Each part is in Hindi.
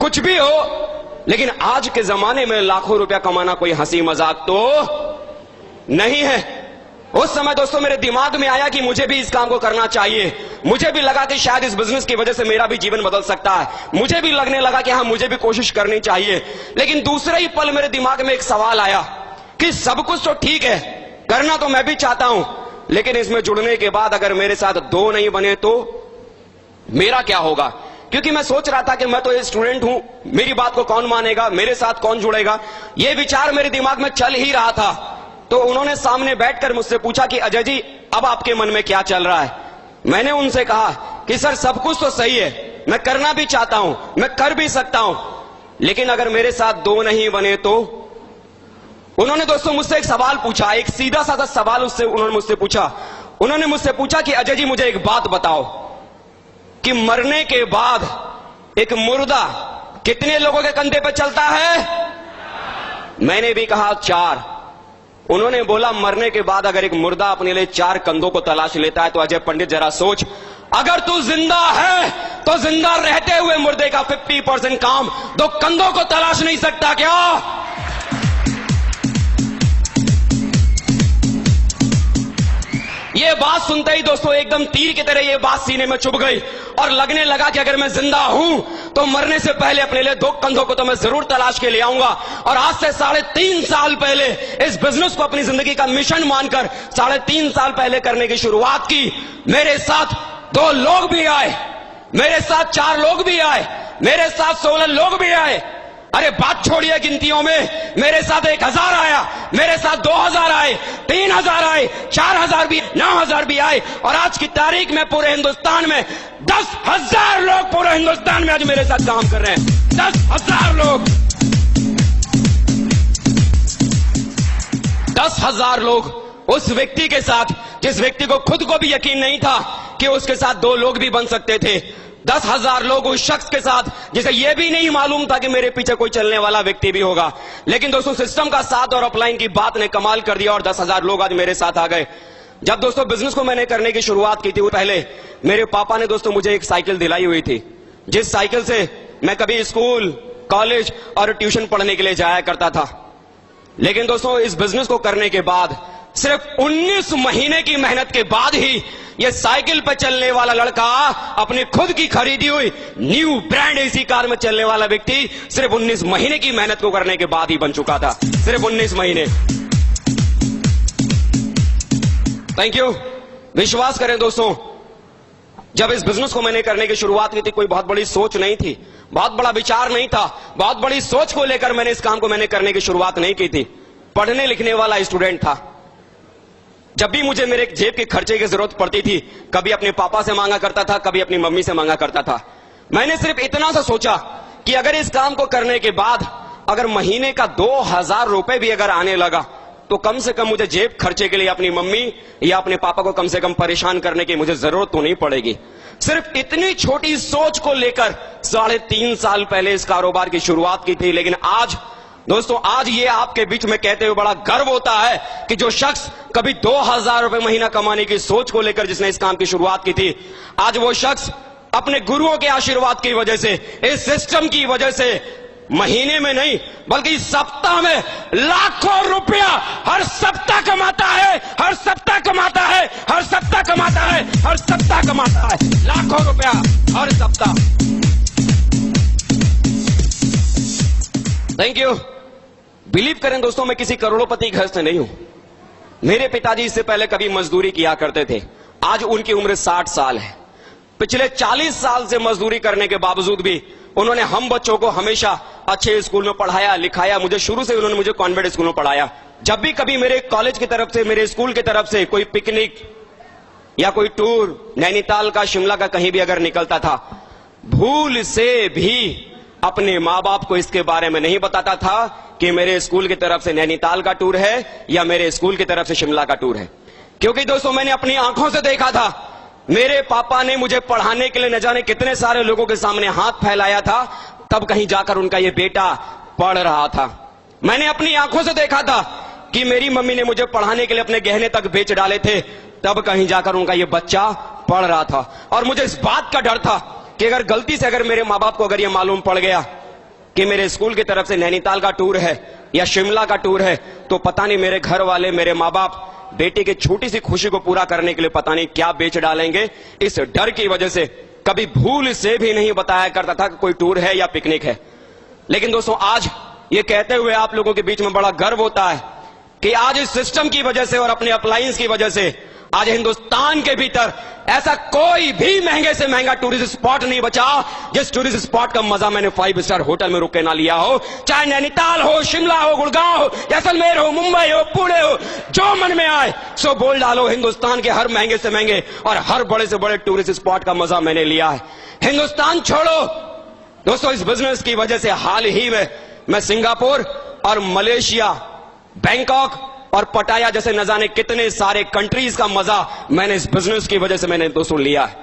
कुछ भी हो, लेकिन आज के जमाने में लाखों रुपया कमाना कोई हंसी मजाक तो नहीं है। उस समय दोस्तों मेरे दिमाग में आया कि मुझे भी इस काम को करना चाहिए। मुझे भी लगा कि शायद इस बिजनेस की वजह से मेरा भी जीवन बदल सकता है। मुझे भी लगने लगा कि हाँ, मुझे भी कोशिश करनी चाहिए। लेकिन दूसरे ही पल मेरे दिमाग में एक सवाल आया कि सब कुछ तो ठीक है, करना तो मैं भी चाहता हूं, लेकिन इसमें जुड़ने के बाद अगर मेरे साथ दो नहीं बने तो मेरा क्या होगा? क्योंकि मैं सोच रहा था कि मैं तो एक स्टूडेंट हूं, मेरी बात को कौन मानेगा, मेरे साथ कौन जुड़ेगा, यह विचार मेरे दिमाग में चल ही रहा था। तो उन्होंने सामने बैठकर मुझसे पूछा कि अजय जी, अब आपके मन में क्या चल रहा है? मैंने उनसे कहा कि सर, सब कुछ तो सही है, मैं करना भी चाहता हूं, मैं कर भी सकता हूं, लेकिन अगर मेरे साथ दो नहीं बने तो? उन्होंने दोस्तों मुझसे एक सवाल पूछा, एक सीधा साधा सवाल उन्होंने मुझसे पूछा। उन्होंने मुझसे पूछा कि अजय जी, मुझे एक बात बताओ कि मरने के बाद एक मुर्दा कितने लोगों के कंधे पर चलता है? मैंने भी कहा 4। उन्होंने बोला, मरने के बाद अगर एक मुर्दा अपने लिए 4 कंधों को तलाश लेता है तो अजय पंडित जरा सोच, अगर तू जिंदा है तो जिंदा रहते हुए मुर्दे का 50% काम 2 कंधों को तलाश नहीं सकता क्या? ये बात सुनते ही दोस्तों एकदम तीर की तरह ये बात सीने में चुभ गई और लगने लगा कि अगर मैं जिंदा हूं तो मरने से पहले अपने लिए 2 कंधों को तो मैं जरूर तलाश के ले आऊंगा। और आज से 3.5 साल पहले इस बिजनेस को अपनी जिंदगी का मिशन मानकर 3.5 साल पहले करने की शुरुआत की। मेरे साथ 2 लोग भी आए, मेरे साथ 4 लोग भी आए, मेरे साथ 16 लोग भी आए। अरे बात छोड़िए गिनतियों में, मेरे साथ 1000 आया, मेरे साथ 2000 आए, 3000 आए, 4000 भी, 9000 भी आए, और आज की तारीख में पूरे हिंदुस्तान में 10,000 लोग पूरे हिंदुस्तान में आज मेरे साथ काम कर रहे हैं। 10,000 लोग, 10,000 लोग उस व्यक्ति के साथ जिस व्यक्ति को खुद को भी यकीन नहीं था कि उसके साथ 2 लोग भी बन सकते थे। 10,000 लोग उस शख्स के साथ जिसे यह भी नहीं मालूम था कि मेरे पीछे कोई चलने वाला व्यक्ति भी होगा। लेकिन दोस्तों सिस्टम का साथ और अपलाइन की बात ने कमाल कर दिया और 10,000 लोग आज मेरे साथ आ गए। जब दोस्तों बिजनेस को मैंने करने की शुरुआत की थी, पहले मेरे पापा ने दोस्तों मुझे एक साइकिल दिलाई हुई थी, जिस साइकिल से मैं कभी स्कूल, कॉलेज और ट्यूशन पढ़ने के लिए जाया करता था। लेकिन दोस्तों इस बिजनेस को करने के बाद सिर्फ 19 महीने की मेहनत के बाद ही यह साइकिल पर चलने वाला लड़का, अपनी खुद की खरीदी हुई न्यू ब्रांड एसी कार में चलने वाला व्यक्ति सिर्फ 19 महीने की मेहनत को करने के बाद ही बन चुका था। सिर्फ 19 महीने। Thank you. विश्वास करें दोस्तों, जब इस बिजनेस को मैंने करने की शुरुआत की थी, कोई बहुत बड़ी सोच नहीं थी, बहुत बड़ा विचार नहीं था, बहुत बड़ी सोच को लेकर मैंने इस काम को करने की शुरुआत नहीं की थी। पढ़ने लिखने वाला स्टूडेंट था। जब भी मुझे मेरे जेब के खर्चे की जरूरत पड़ती थी, कभी अपने पापा से मांगा करता था, कभी अपनी मम्मी से मांगा करता था। मैंने सिर्फ इतना सा सोचा कि अगर इस काम को करने के बाद अगर महीने का 2,000 रुपए भी अगर आने लगा तो कम से कम मुझे जेब खर्चे के लिए अपनी मम्मी या अपने पापा को कम से कम परेशान करने की मुझे जरूरत तो नहीं पड़ेगी। सिर्फ इतनी छोटी सोच को लेकर 3.5 साल पहले इस कारोबार की शुरुआत की थी। लेकिन आज दोस्तों, आज ये आपके बीच में कहते हुए बड़ा गर्व होता है कि जो शख्स कभी 2,000 रुपए महीना कमाने की सोच को लेकर जिसने इस काम की शुरुआत की थी, आज वो शख्स अपने गुरुओं के आशीर्वाद की वजह से, इस सिस्टम की वजह से महीने में नहीं बल्कि सप्ताह में लाखों रुपया हर सप्ताह कमाता है, हर सप्ताह कमाता है, हर सप्ताह कमाता है, हर सप्ताह कमाता है, लाखों रुपया हर सप्ताह। Thank you. बिलीव करें दोस्तों, मैं किसी करोड़पति घर से नहीं हूं। मेरे पिताजी इससे पहले कभी मजदूरी किया करते थे। आज उनकी उम्र 60 साल है। पिछले 40 साल से मजदूरी करने के बावजूद भी उन्होंने हम बच्चों को हमेशा अच्छे स्कूल में पढ़ाया लिखाया। मुझे शुरू से उन्होंने मुझे कॉन्वेंट स्कूल में पढ़ाया। जब भी कभी मेरे कॉलेज की तरफ से, मेरे स्कूल की तरफ से कोई पिकनिक या कोई टूर नैनीताल का, शिमला का कहीं भी अगर निकलता था, भूल से भी अपने माँ बाप को इसके बारे में नहीं बताता था कि मेरे स्कूल की तरफ से नैनीताल का टूर है या मेरे स्कूल की तरफ से शिमला का टूर है। क्योंकि दोस्तों मैंने अपनी आंखों से देखा था, मेरे पापा ने मुझे पढ़ाने के लिए न जाने कितने सारे लोगों के सामने हाथ फैलाया था, तब कहीं जाकर उनका ये बेटा पढ़ रहा था। मैंने अपनी आंखों से देखा था कि मेरी मम्मी ने मुझे पढ़ाने के लिए अपने गहने तक बेच डाले थे, तब कहीं जाकर उनका ये बच्चा पढ़ रहा था। और मुझे इस बात का डर था कि अगर गलती से अगर मेरे माँ बाप को अगर ये मालूम पड़ गया कि मेरे स्कूल की तरफ से नैनीताल का टूर है या शिमला का टूर है, तो पता नहीं मेरे घर वाले, मेरे माँ बाप बेटी की छोटी सी खुशी को पूरा करने के लिए पता नहीं क्या बेच डालेंगे। इस डर की वजह से कभी भूल से भी नहीं बताया करता था कि कोई टूर है या पिकनिक है। लेकिन दोस्तों, आज ये कहते हुए आप लोगों के बीच में बड़ा गर्व होता है कि आज इस सिस्टम की वजह से और अपने अप्लायंस की वजह से आज हिंदुस्तान के भीतर ऐसा कोई भी महंगे से महंगा टूरिस्ट स्पॉट नहीं बचा जिस टूरिस्ट स्पॉट का मजा मैंने 5 स्टार होटल में रुक के ना लिया हो। चाहे नैनीताल हो, शिमला हो, गुड़गांव हो, जैसलमेर हो, मुंबई हो, पुणे हो, जो मन में आए सो बोल डालो। हिंदुस्तान के हर महंगे से महंगे और हर बड़े से बड़े टूरिस्ट स्पॉट का मजा मैंने लिया है। हिंदुस्तान छोड़ो दोस्तों, इस बिजनेस की वजह से हाल ही में मैं सिंगापुर और मलेशिया, बैंकॉक और पटाया जैसे न जाने कितने सारे कंट्रीज का मजा मैंने इस बिजनेस की वजह से मैंने दोस्तों लिया है।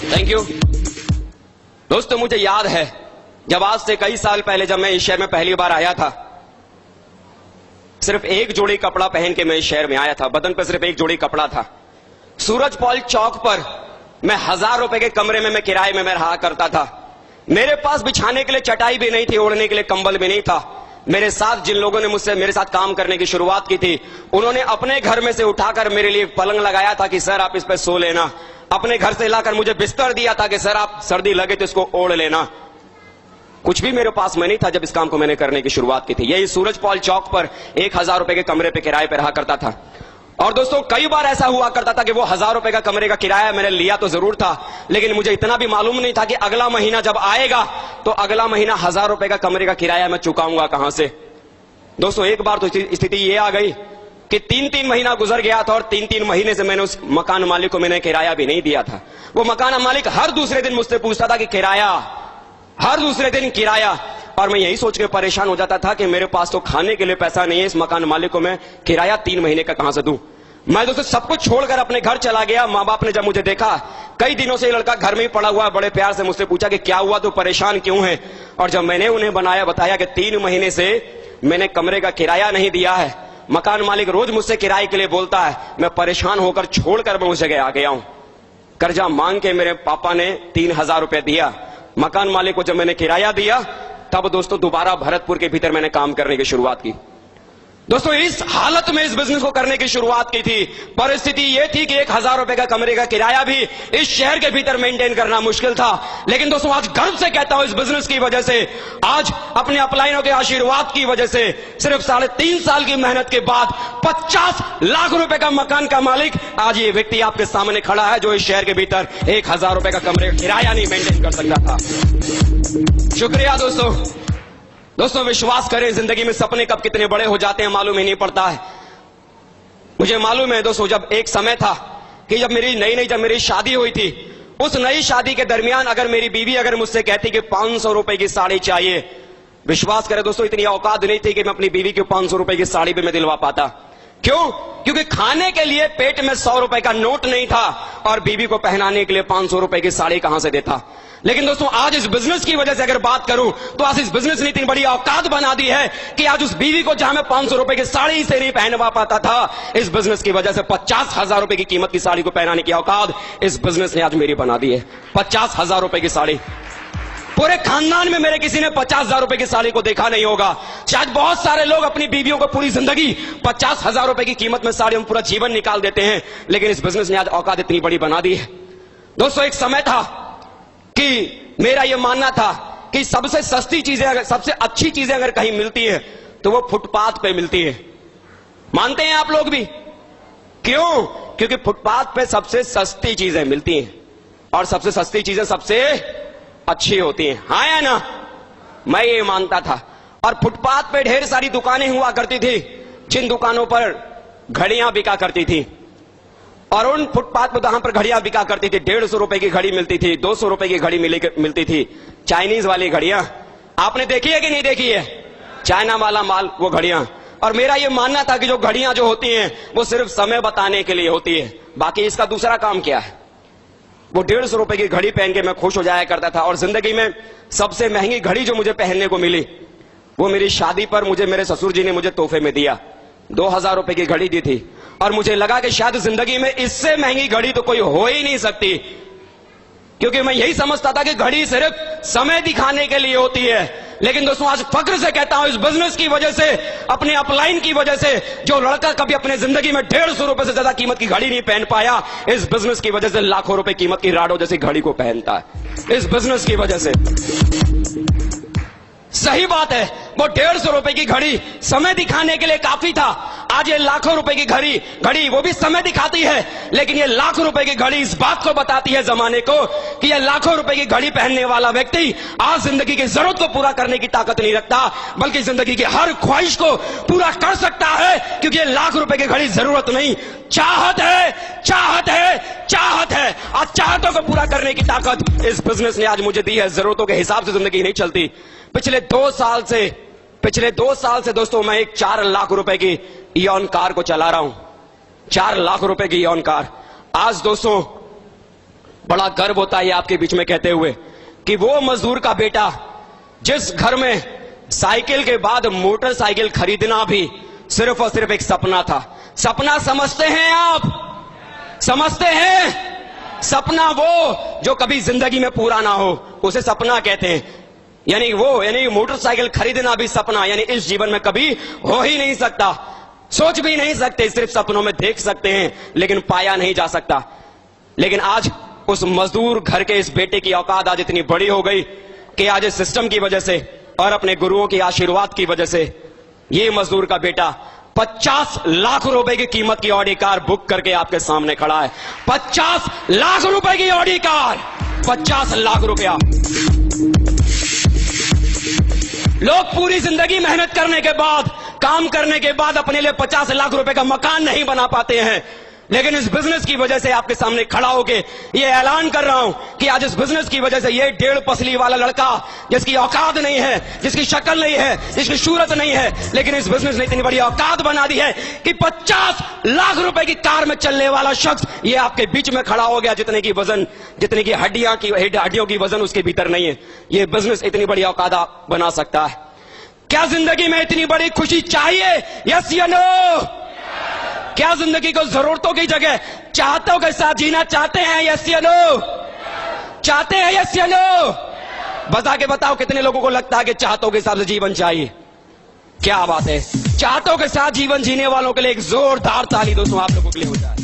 थैंक यू दोस्तों। मुझे याद है जब आज से कई साल पहले जब मैं इस शहर में पहली बार आया था, सिर्फ एक जोड़ी कपड़ा पहन के मैं इस शहर में आया था। बदन पर सिर्फ एक जोड़ी कपड़ा था। सूरज पॉल चौक पर मैं 1000 रुपए के कमरे में मैं किराए में मैं रहा करता था। मेरे पास बिछाने के लिए चटाई भी नहीं थी, ओढ़ने के लिए कंबल भी नहीं था। मेरे साथ जिन लोगों ने मुझसे मेरे साथ काम करने की शुरुआत की थी, उन्होंने अपने घर में से उठाकर मेरे लिए एक पलंग लगाया था कि सर आप इस पे सो लेना। अपने घर से लाकर मुझे बिस्तर दिया था कि सर आप सर्दी लगे तो इसको ओढ़ लेना। कुछ भी मेरे पास में नहीं था जब इस काम को मैंने करने की शुरुआत की थी। यही सूरज पॉल चौक पर 1000 रुपए के कमरे पे किराए पे रहा करता था। और दोस्तों, कई बार ऐसा हुआ करता था कि वो 1000 रुपए का कमरे का किराया मैंने लिया तो जरूर था, लेकिन मुझे इतना भी मालूम नहीं था कि अगला महीना जब आएगा तो अगला महीना 1000 रुपए का कमरे का किराया मैं चुकाऊंगा कहां से। दोस्तों, एक बार तो स्थिति ये आ गई कि 3-3 महीना गुजर गया था और 3-3 महीने से मैंने उस मकान मालिक को मैंने किराया भी नहीं दिया था। वो मकान मालिक हर दूसरे दिन मुझसे पूछता था कि किराया, हर दूसरे दिन किराया। और मैं यही सोच के परेशान हो जाता था कि मेरे पास तो खाने के लिए पैसा नहीं है, इस मकान मालिक को मैं किराया 3 महीने का कहां से दूं। मैं दोस्तों सब कुछ छोड़कर अपने घर चला गया। माँ बाप ने जब मुझे देखा कई दिनों से ये लड़का घर में ही पड़ा हुआ है, बड़े प्यार से मुझसे पूछा कि क्या हुआ, तो परेशान क्यों है। और जब मैंने उन्हें बताया कि 3 महीने से मैंने कमरे का किराया नहीं दिया है, मकान मालिक रोज मुझसे किराए के लिए बोलता है, मैं परेशान होकर छोड़कर मैं उस जगह आ गया हूं। कर्जा मांग के मेरे पापा ने 3000 रुपए दिया। मकान मालिक को जब मैंने किराया दिया तब दोस्तों दोबारा भरतपुर के भीतर मैंने काम करने की शुरुआत की। दोस्तों, इस हालत में इस बिजनेस को करने की शुरुआत की थी। परिस्थिति यह थी कि 1000 रुपए का कमरे का किराया भी इस शहर के भीतर मेंटेन करना मुश्किल था। लेकिन दोस्तों, आज गर्व से कहता हूं, इस बिजनेस की वजह से, आज अपने अपलाइनों के आशीर्वाद की वजह से, सिर्फ 3.5 साल की मेहनत के बाद 50 लाख रुपए का मकान का मालिक आज ये व्यक्ति आपके सामने खड़ा है, जो इस शहर के भीतर 1000 रुपए का कमरे का किराया नहीं मेंटेन कर सकता था। शुक्रिया दोस्तों, विश्वास करें, जिंदगी में सपने कब कितने बड़े हो जाते हैं मालूम ही नहीं पड़ता है। मुझे मालूम है दोस्तों, जब एक समय था कि जब मेरी शादी हुई थी, उस नई शादी के दरमियान अगर मेरी बीवी अगर मुझसे कहती कि 500 रुपए की साड़ी चाहिए, विश्वास करें दोस्तों, इतनी औकात नहीं थी कि मैं अपनी बीवी को 500 रुपए की साड़ी भी मैं दिलवा पाता। क्यों? क्योंकि खाने के लिए पेट में 100 रुपए का नोट नहीं था और बीवी को पहनाने के लिए 500 रुपए की साड़ी कहां से देता। लेकिन दोस्तों, आज इस बिजनेस की वजह से अगर बात करूं तो आज इस बिजनेस ने इतनी बड़ी औकात बना दी है कि आज उस बीवी को जहां मैं 500 रुपए की साड़ी से नहीं पहनवा पाता था, इस बिजनेस की वजह से 50,000 रुपए की कीमत की साड़ी को पहनाने की औकात इस बिजनेस ने आज मेरी बना दी है। 50,000 रुपए की साड़ी, पूरे खानदान में मेरे किसी ने 50,000 रुपए की साड़ी को देखा नहीं होगा। शायद बहुत सारे लोग अपनी बीवियों को पूरी जिंदगी 50,000 रुपए की कीमत में साड़ी में पूरा जीवन निकाल देते हैं, लेकिन इस बिजनेस ने आज औकात इतनी बड़ी बना दी है। दोस्तों, एक समय था कि मेरा यह मानना था कि सबसे सस्ती चीजें, अगर सबसे अच्छी चीजें अगर कहीं मिलती है तो वो फुटपाथ पे मिलती है। मानते हैं आप लोग भी? क्यों? क्योंकि फुटपाथ पे सबसे सस्ती चीजें मिलती हैं और सबसे सस्ती चीजें सबसे अच्छी होती हैं। हाँ या ना? मैं ये मानता था। और फुटपाथ पे ढेर सारी दुकानें हुआ करती थी, जिन दुकानों पर घड़ियां बिका करती थी। और उन फुटपाथ पर जहां पर घड़ियां बिका करती थी, 150 रुपए की घड़ी मिलती थी, 200 रुपए की घड़ी मिलती थी। चाइनीज वाली घड़ियां आपने देखी है कि नहीं देखी है? चाइना वाला माल, वो घड़ियां। और मेरा ये मानना था कि जो घड़ियां जो होती हैं वो सिर्फ समय बताने के लिए होती है, बाकी इसका दूसरा काम क्या है। वो 150 रुपए की घड़ी पहन के मैं खुश हो जाया करता था। और जिंदगी में सबसे महंगी घड़ी जो मुझे पहनने को मिली वो मेरी शादी पर मुझे मेरे ससुर जी ने मुझे तोहफे में दिया। 2000 रुपए की घड़ी दी थी और मुझे लगा कि शायद जिंदगी में इससे महंगी घड़ी तो कोई हो ही नहीं सकती। क्योंकि मैं यही समझता था कि घड़ी सिर्फ समय दिखाने के लिए होती है। लेकिन दोस्तों आज फक्र से कहता हूं, इस बिजनेस की वजह से, अपने अपलाइन की वजह से, जो लड़का कभी अपने जिंदगी में 150 रुपए से ज्यादा कीमत की घड़ी नहीं पहन पाया, इस बिजनेस की वजह से लाखों रुपए कीमत की राडो जैसी घड़ी को पहनता है, इस बिजनेस की वजह से। सही बात है, वो 150 रुपए की घड़ी समय दिखाने के लिए काफी था। आज ये लाखों रुपए की घड़ी वो भी समय दिखाती है, लेकिन ये लाखों रुपए की घड़ी इस बात को बताती है जमाने को कि ये लाखों रुपए की घड़ी पहनने वाला व्यक्ति आज जिंदगी की जरूरत को पूरा करने की ताकत नहीं रखता, बल्कि जिंदगी की हर ख्वाहिश को पूरा कर सकता है, क्योंकि ये लाख रुपए की घड़ी जरूरत नहीं, चाहत है, चाहत है, चाहत है। आज चाहतों को पूरा करने की ताकत इस बिजनेस ने आज मुझे दी है। जरूरतों के हिसाब से जिंदगी नहीं चलती। पिछले 2 साल से दोस्तों मैं एक 4 लाख रुपए की इयॉन कार को चला रहा हूं, 4 लाख रुपए की इयॉन कार। आज दोस्तों बड़ा गर्व होता है आपके बीच में कहते हुए कि वो मजदूर का बेटा जिस घर में साइकिल के बाद मोटरसाइकिल खरीदना भी सिर्फ और सिर्फ एक सपना था। सपना समझते हैं आप? समझते हैं? सपना वो जो कभी जिंदगी में पूरा ना हो, उसे सपना कहते हैं। यानी मोटरसाइकिल खरीदना भी सपना, यानी इस जीवन में कभी हो ही नहीं सकता, सोच भी नहीं सकते, सिर्फ सपनों में देख सकते हैं, लेकिन पाया नहीं जा सकता। लेकिन आज उस मजदूर घर के इस बेटे की औकात आज इतनी बड़ी हो गई कि आज इस सिस्टम की वजह से और अपने गुरुओं की आशीर्वाद की वजह से ये मजदूर का बेटा 50 लाख रुपए की कीमत की ऑडी कार बुक करके आपके सामने खड़ा है। 50 लाख रुपए की ऑडी कार, 50 लाख रुपया। लोग पूरी जिंदगी मेहनत करने के बाद, काम करने के बाद अपने लिए 50 लाख रुपए का मकान नहीं बना पाते हैं, लेकिन इस बिजनेस की वजह से आपके सामने खड़ा होके ये ऐलान कर रहा हूं कि आज इस बिजनेस की वजह से ये 1.5 पसली वाला लड़का जिसकी औकात नहीं है, जिसकी शक्ल नहीं है, जिसकी सूरत नहीं है, लेकिन इस बिजनेस ने इतनी बड़ी औकात बना दी है कि 50 लाख रुपए की कार में चलने वाला शख्स ये आपके बीच में खड़ा हो गया, जितने की हड्डियों की वजन उसके भीतर नहीं है। ये बिजनेस इतनी बड़ी औकात बना सकता है। क्या जिंदगी में इतनी बड़ी खुशी चाहिए? यस या नो? क्या जिंदगी को जरूरतों की जगह चाहतों के साथ जीना चाहते हैं? यस या नो? चाहते हैं? यस या नो? बता के बताओ कितने लोगों को लगता है कि चाहतों के हिसाब से जीवन चाहिए? क्या बात है, चाहतों के साथ जीवन जीने वालों के लिए एक जोरदार ताली दोस्तों आप लोगों के लिए हो जाए।